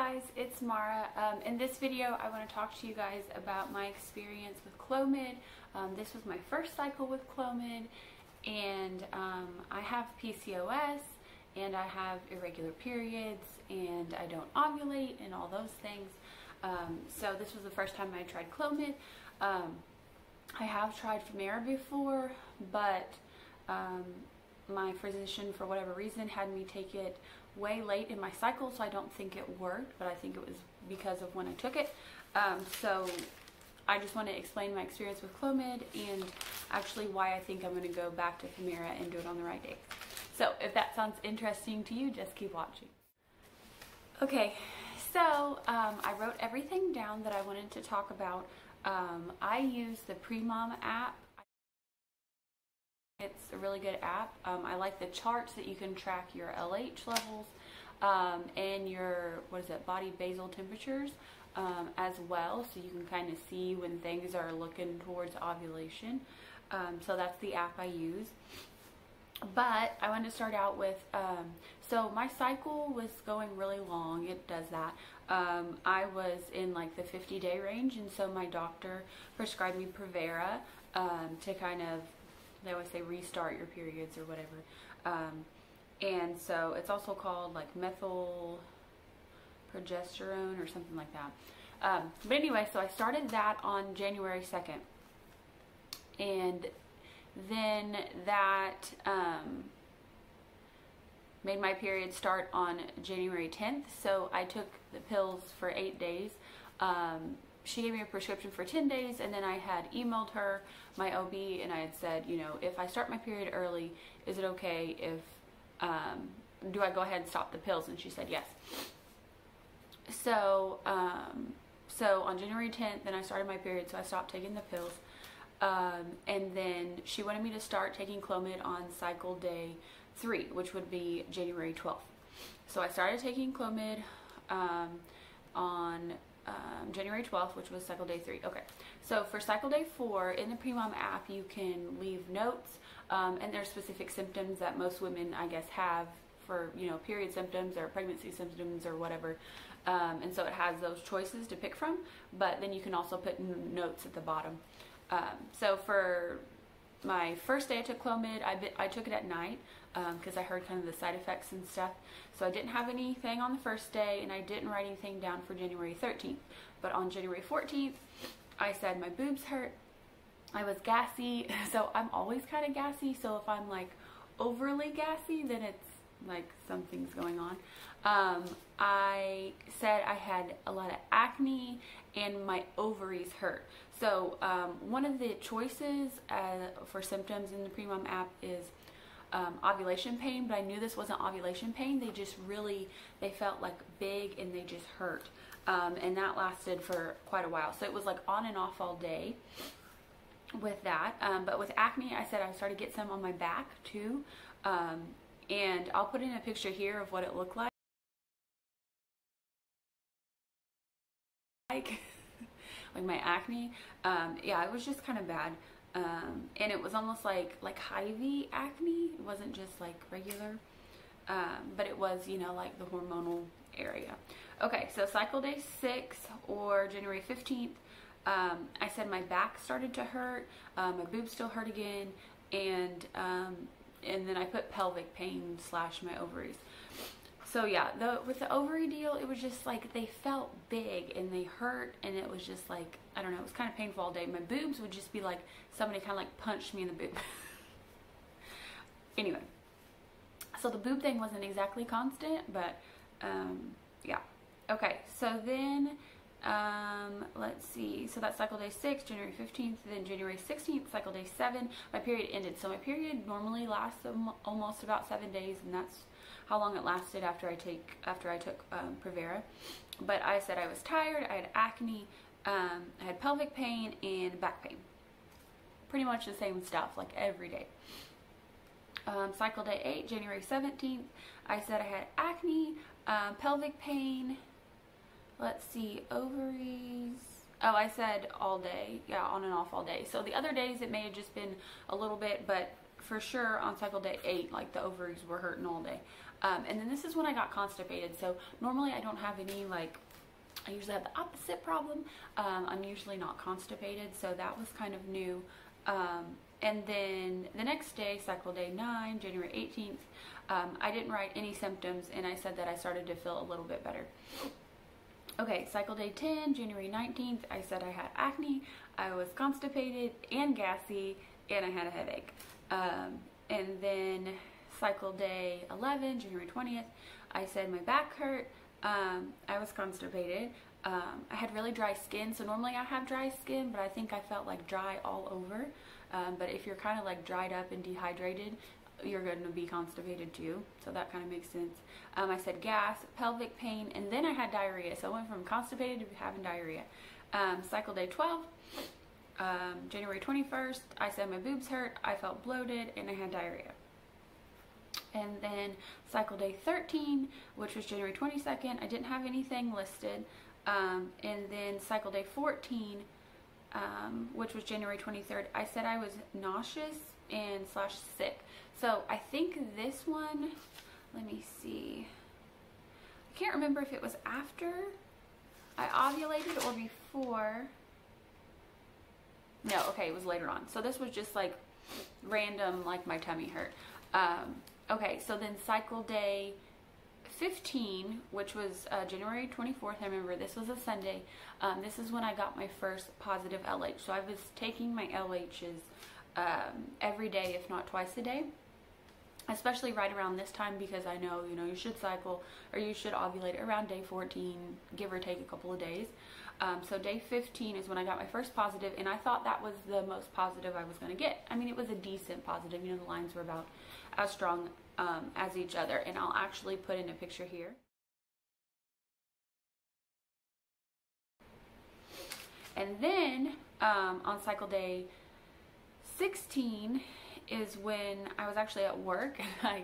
guys, it's Mara. In this video I want to talk to you guys about my experience with Cl0mid. This was my first cycle with Cl0mid, and I have PCOS and I have irregular periods and I don't ovulate and all those things. So this was the first time I tried Cl0mid. I have tried Femera before, but my physician, for whatever reason, had me take it way late in my cycle, so I don't think it worked, but I think it was because of when I took it. So I just want to explain my experience with Cl0mid and actually why I think I'm going to go back to Femera and do it on the right day. So if that sounds interesting to you, just keep watching. Okay, so I wrote everything down that I wanted to talk about. I use the Premom app. It's a really good app. I like the charts that you can track your LH levels and your, body basal temperatures as well, so you can kind of see when things are looking towards ovulation. So that's the app I use. But I wanted to start out with, so my cycle was going really long. It does that. I was in like the 50-day range, and so my doctor prescribed me Provera to kind of, they always say restart your periods or whatever. And so it's also called like methyl progesterone or something like that. But anyway, so I started that on January 2nd. And then that made my period start on January 10th. So I took the pills for 8 days. She gave me a prescription for 10 days, and then I had emailed her, my OB, and I had said, you know, if I start my period early, is it okay if, do I go ahead and stop the pills? And she said yes. So, so on January 10th, then I started my period, so I stopped taking the pills. And then she wanted me to start taking Cl0mid on cycle day 3, which would be January 12th. So I started taking Cl0mid on January 12th, which was cycle day 3. Okay, so for cycle day 4, in the Premom app, you can leave notes, and there's specific symptoms that most women, I guess, have for, you know, period symptoms or pregnancy symptoms or whatever. And so it has those choices to pick from, but then you can also put notes at the bottom. So for my first day I took Cl0mid, I took it at night because I heard kind of the side effects and stuff. So I didn't have anything on the first day, and I didn't write anything down for January 13th. But on January 14th, I said my boobs hurt. I was gassy, so I'm always kind of gassy. So if I'm like overly gassy, then it's like something's going on. I said I had a lot of acne and my ovaries hurt. So one of the choices for symptoms in the Premom app is ovulation pain, but I knew this wasn't ovulation pain. They just really, they felt like big and they just hurt. And that lasted for quite a while. So it was like on and off all day with that. But with acne, I said I started to get some on my back too. And I'll put in a picture here of what it looked like. Like my acne, yeah, it was just kind of bad, and it was almost like Hy-Vee acne. It wasn't just like regular, but it was, you know, like the hormonal area. Okay, so cycle day 6 or January 15th, I said my back started to hurt, my boobs still hurt again, and then I put pelvic pain / my ovaries. So yeah, with the ovary deal, it was just like they felt big and they hurt, and it was just like, I don't know, it was kind of painful all day. My boobs would just be like somebody kind of like punched me in the boob. Anyway, so the boob thing wasn't exactly constant, but yeah. Okay, so then let's see, so that's cycle day 6, January 15th, then January 16th, cycle day 7, my period ended. So my period normally lasts almost about 7 days, and that's how long it lasted after I took Provera. But I said I was tired, I had acne, I had pelvic pain and back pain. Pretty much the same stuff, like every day. Cycle day 8, January 17th, I said I had acne, pelvic pain, let's see, ovaries. Oh, I said all day, yeah, on and off all day. So the other days it may have just been a little bit, but for sure on cycle day 8, like the ovaries were hurting all day. And then this is when I got constipated. So normally I don't have any, like, I usually have the opposite problem. I'm usually not constipated, so that was kind of new. And then the next day, cycle day 9, January 18th, I didn't write any symptoms, and I said that I started to feel a little bit better. Okay, cycle day 10, January 19th, I said I had acne, I was constipated and gassy, and I had a headache. And then cycle day 11, January 20th, I said my back hurt, I was constipated, I had really dry skin. So normally I have dry skin, but I think I felt like dry all over. But if you're kind of like dried up and dehydrated, you're going to be constipated too. So that kind of makes sense. I said gas, pelvic pain, and then I had diarrhea. So I went from constipated to having diarrhea. Cycle day 12, January 21st, I said my boobs hurt, I felt bloated, and I had diarrhea. And then cycle day 13, which was January 22nd, I didn't have anything listed. And then cycle day 14, which was January 23rd, I said I was nauseous and / sick. So I think this one, let me see. I can't remember if it was after I ovulated or before. No, okay, it was later on. So this was just like random, like my tummy hurt. Okay, so then cycle day 15, which was January 24th, I remember this was a Sunday. This is when I got my first positive LH. So I was taking my LHs every day, if not twice a day, especially right around this time, because I know, you know, you should cycle or you should ovulate around day 14, give or take a couple of days. So day 15 is when I got my first positive, and I thought that was the most positive I was going to get. I mean, it was a decent positive. You know, the lines were about as strong as each other, and I'll actually put in a picture here. And then on cycle day 16 is when I was actually at work, and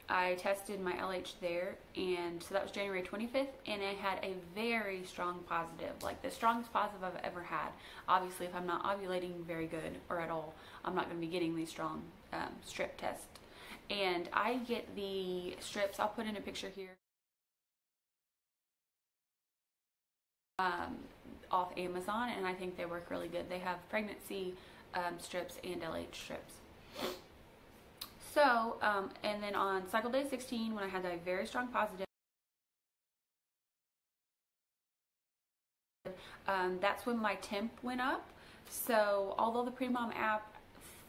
I tested my LH there, and so that was January 25th, and I had a very strong positive, like the strongest positive I've ever had. Obviously, if I'm not ovulating very good or at all, I'm not going to be getting these strong strip tests. And I get the strips, I'll put in a picture here, off Amazon, and I think they work really good. They have pregnancy strips and LH strips. So, and then on cycle day 16, when I had that very strong positive, that's when my temp went up. So, although the Pre-Mom app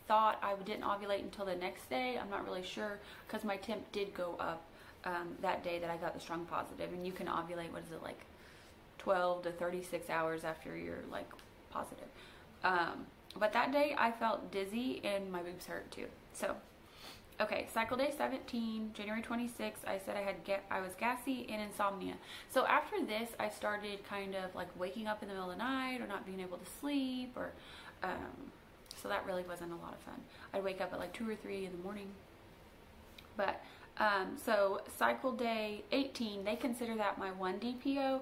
thought I didn't ovulate until the next day, I'm not really sure, because my temp did go up that day that I got the strong positive. And you can ovulate, what is it, like 12 to 36 hours after you're like positive. But that day I felt dizzy and my boobs hurt too. So, okay, cycle day 17, January 26th, I said I was gassy and insomnia. So after this, I started kind of like waking up in the middle of the night or not being able to sleep, or so that really wasn't a lot of fun. I'd wake up at like 2 or 3 in the morning. But so cycle day 18, they consider that my 1 DPO.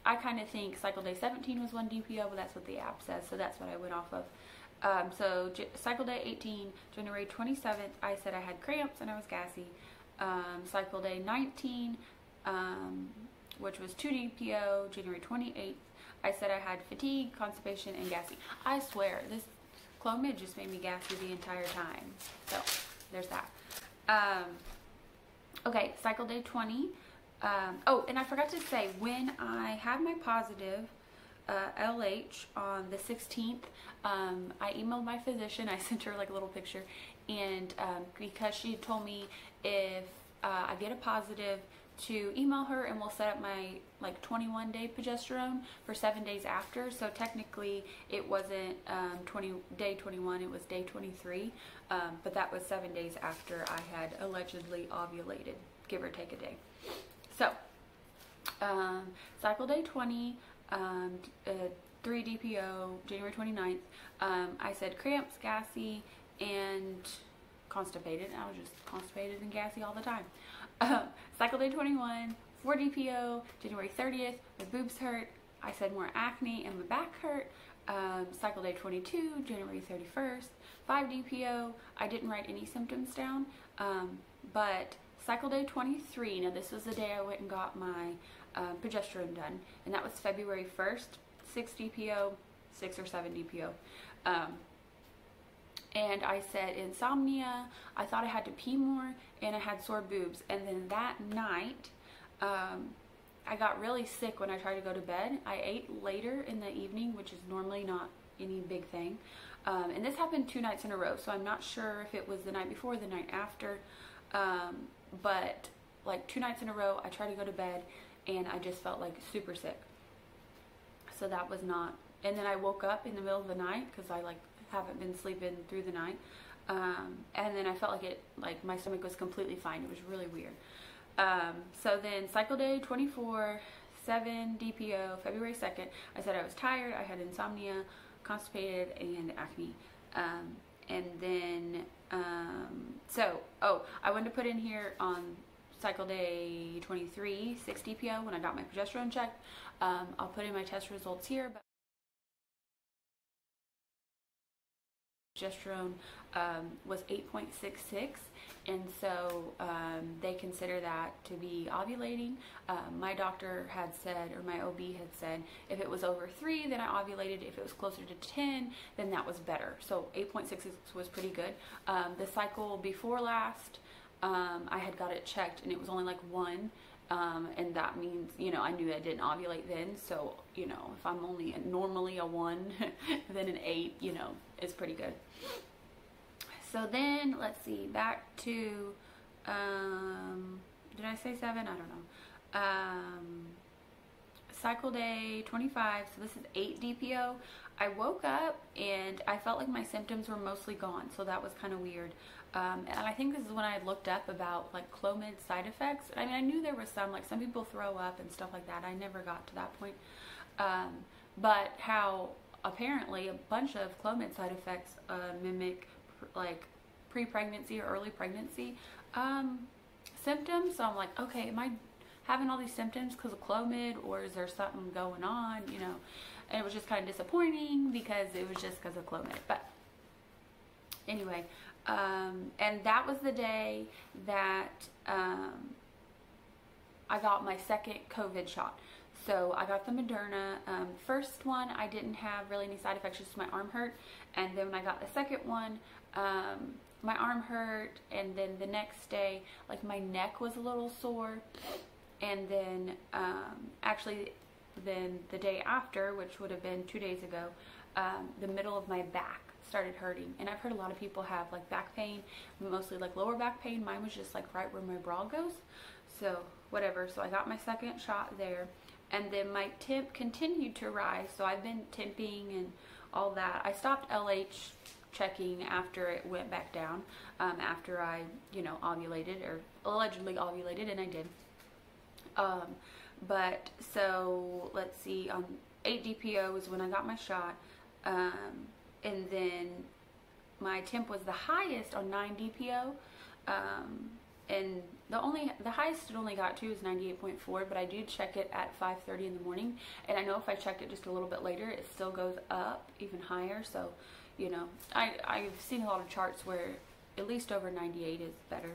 I kind of think cycle day 17 was 1 DPO, but that's what the app says, so that's what I went off of. So cycle day 18, January 27th, I said I had cramps and I was gassy. Cycle day 19, which was 2 DPO, January 28th, I said I had fatigue, constipation, and gassy. I swear, this Cl0mid just made me gassy the entire time. So, there's that. Okay, cycle day 20. Oh, and I forgot to say, when I had my positive LH on the 16th, I emailed my physician. I sent her like a little picture, and because she told me if I get a positive, to email her and we'll set up my like 21-day progesterone for 7 days after. So technically it wasn't day 21, it was day 23, but that was 7 days after I had allegedly ovulated, give or take a day. So cycle day 20, 3 DPO, January 29th, I said cramps, gassy, and constipated. I was just constipated and gassy all the time. Cycle day 21, 4 DPO, January 30th, my boobs hurt. I said more acne and my back hurt. Cycle day 22, January 31st, 5 DPO. I didn't write any symptoms down. But cycle day 23, now this was the day I went and got my progesterone done, and that was February 1st, 6 DPO, 6 or 7 DPO. And I said insomnia, I thought I had to pee more, and I had sore boobs. And then that night, I got really sick when I tried to go to bed. I ate later in the evening, which is normally not any big thing. And this happened 2 nights in a row, so I'm not sure if it was the night before or the night after. But like 2 nights in a row, I tried to go to bed, and I just felt like super sick. So that was not, and then I woke up in the middle of the night because I like haven't been sleeping through the night. And then I felt like like my stomach was completely fine. It was really weird. So then cycle day 24, 7 DPO, February 2nd, I said I was tired, I had insomnia, constipated, and acne. And then, I wanted to put in here on cycle day 23, 6 DPO, when I got my progesterone checked. I'll put in my test results here, but progesterone was 8.66, and so they consider that to be ovulating. My doctor had said, or my OB had said, if it was over 3, then I ovulated. If it was closer to 10, then that was better. So 8.66 was pretty good. The cycle before last, I had got it checked, and it was only like 1. And that means, you know, I knew I didn't ovulate then. So, you know, if I'm only normally a 1, then an 8, you know, is pretty good. So then, let's see, back to, did I say 7? I don't know. Cycle day 25, so this is 8 DPO. I woke up and I felt like my symptoms were mostly gone, so that was kind of weird. And I think this is when I looked up about like Cl0mid side effects. I mean, I knew there was some, like some people throw up and stuff like that. I never got to that point. But how apparently a bunch of Cl0mid side effects mimic like pre-pregnancy or early pregnancy symptoms. So I'm like, okay, am I having all these symptoms because of Cl0mid, or is there something going on, you know? And it was just kind of disappointing because it was just because of Cl0mid. But anyway, and that was the day that I got my second COVID shot. So I got the Moderna. First one, I didn't have really any side effects, just my arm hurt. And then when I got the second one, my arm hurt. And then the next day, like my neck was a little sore. And then actually then the day after, which would have been 2 days ago, the middle of my back started hurting. And I've heard a lot of people have like back pain, mostly like lower back pain. Mine was just like right where my bra goes. So whatever. So I got my second shot there. And then my temp continued to rise. So I've been temping and all that. I stopped LH checking after it went back down, after I, you know, ovulated, or allegedly ovulated, and I did. But so let's see, 8 DPO was when I got my shot, and then my temp was the highest on 9 DPO, and the highest it only got to is 98.4, but I do check it at 5:30 in the morning, and I know if I checked it just a little bit later, it still goes up even higher. So, you know, I've seen a lot of charts where at least over 98 is better.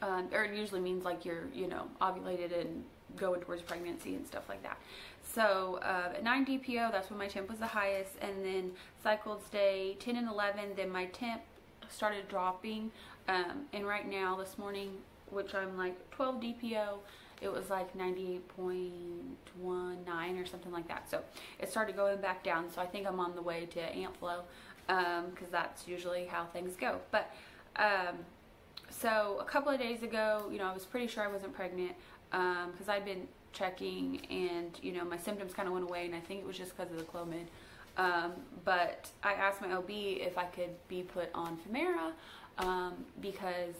Or it usually means like you're, you know, ovulated and going towards pregnancy and stuff like that. So at 9 DPO, that's when my temp was the highest, and then cycles day 10 and 11, then my temp started dropping, and right now this morning, which I'm like 12 DPO, it was like 98.19 or something like that. So it started going back down, so I think I'm on the way to Amplo, because that's usually how things go. But so a couple of days ago, you know, I was pretty sure I wasn't pregnant, because I'd been checking, and, you know, my symptoms kind of went away, and I think it was just because of the Cl0mid. But I asked my OB if I could be put on Femera, because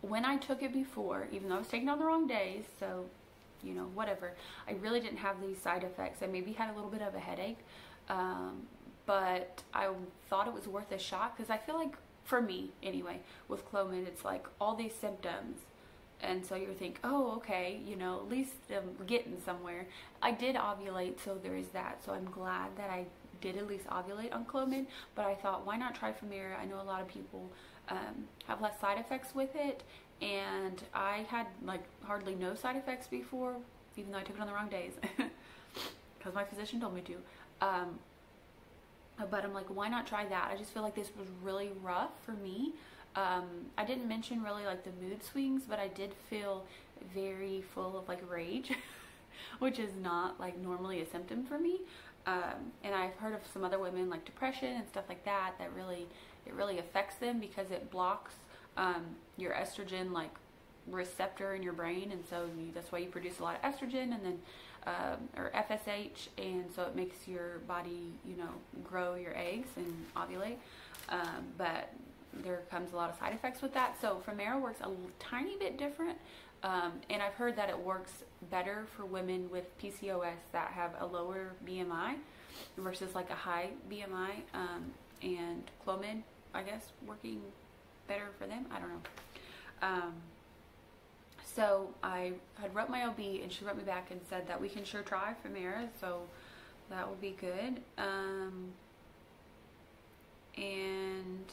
when I took it before, even though I was taking it on the wrong days, so, you know, whatever, I really didn't have these side effects. I maybe had a little bit of a headache, but I thought it was worth a shot, because I feel like, for me anyway, with Cl0mid, it's like all these symptoms, and so you think, oh, okay, you know, at least I'm getting somewhere. I did ovulate, so there is that, so I'm glad that I did at least ovulate on Cl0mid, but I thought, why not try Femera? I know a lot of people have less side effects with it. And I had like hardly no side effects before, even though I took it on the wrong days because my physician told me to. But I'm like, why not try that? I just feel like this was really rough for me. I didn't mention really like the mood swings, but I did feel very full of like rage, which is not like normally a symptom for me. And I've heard of some other women like depression and stuff like that, that it really affects them because it blocks your estrogen like receptor in your brain, and so that's why you produce a lot of estrogen, and then or FSH, and so it makes your body, you know, grow your eggs and ovulate. But there comes a lot of side effects with that. So Femera works a tiny bit different, and I've heard that it works better for women with PCOS that have a lower BMI versus like a high BMI, and Cl0mid, I guess, working better for them. I don't know. So I had wrote my OB, and she wrote me back and said that we can sure try Femera, so that would be good. And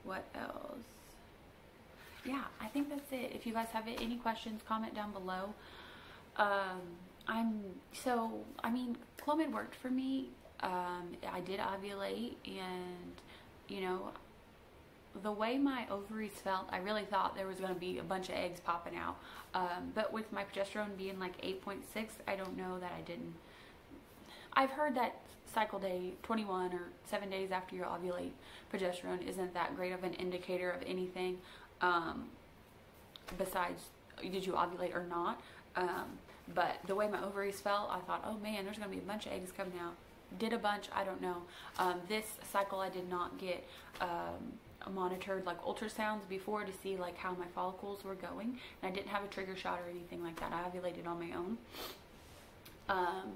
what else? Yeah, I think that's it. If you guys have any questions, comment down below. I mean, Cl0mid worked for me. I did ovulate, and you know, the way my ovaries felt, I really thought there was going to be a bunch of eggs popping out. But with my progesterone being like 8.6, I don't know that I didn't. I've heard that cycle day 21 or 7 days after you ovulate, progesterone isn't that great of an indicator of anything besides did you ovulate or not. But the way my ovaries felt, I thought, oh man, there's going to be a bunch of eggs coming out. Did a bunch, I don't know. This cycle I did not get monitored like ultrasounds before to see like how my follicles were going, and I didn't have a trigger shot or anything like that. I ovulated on my own.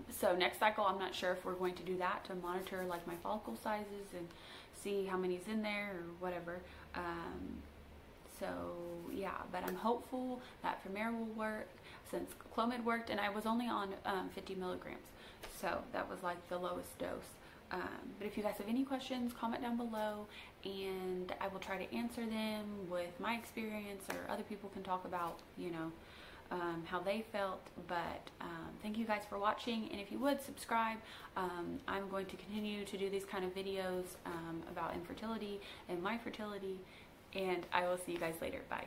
So next cycle, I'm not sure if we're going to do that to monitor like my follicle sizes and see how many's in there or whatever. So yeah, but I'm hopeful that Femera will work since Cl0mid worked, and I was only on 50 milligrams, so that was like the lowest dose. But if you guys have any questions, comment down below, and I will try to answer them with my experience, or other people can talk about, you know, how they felt. But thank you guys for watching, and if you would subscribe, I'm going to continue to do these kind of videos about infertility and my fertility, and I will see you guys later. Bye.